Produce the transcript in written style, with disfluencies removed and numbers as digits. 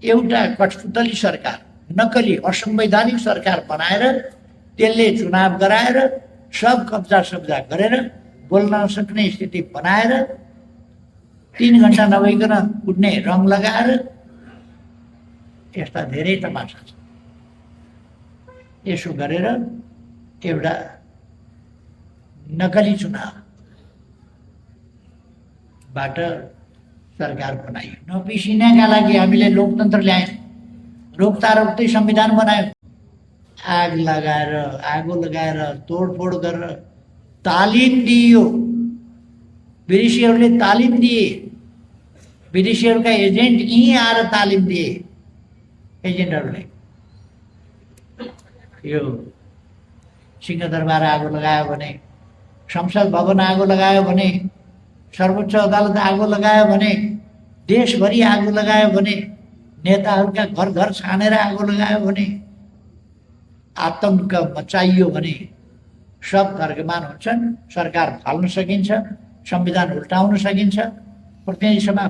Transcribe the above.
एउटा कठपुतली सरकार, नक्कली असंवैधानिक सरकार बनाएर त्यसले चुनाव गराएर सब कब्जा सब्जा गरेर बोल्न नसक्ने स्थिति बनाएर 3 घण्टा नभइकन उठ्ने रङ लगाएर यस्ता धेरै तमासा छ। यसो गरेर एउटा नक्कली चुनावबाट सरकार बनायो। नपिसिनका लागि हामीले लोकतन्त्र ल्यायौँ, रोक्दा रोक्दै संविधान बनायो। आगो लगाएर तोडफोड गरेर तालिम दियो। विदेशीहरूले तालिम दिए, विदेशीहरूका एजेन्ट यहीँ आएर तालिम दिए। एजेन्टहरूले यो सिंहदरबार आगो लगायो भने, संसद भवन आगो लगायो भने, सर्वोच्च अदालत आगो लगायो भने, देशभरि आगो लगायो भने, नेताहरूका घर घर छानेर आगो लगायो भने, आतंक मचाइयो भने सब तर्कमान हुन्छन्। सरकार फाल्न सकिन्छ, संविधान उल्टाउन सकिन्छ, प्रतिनिधि सभा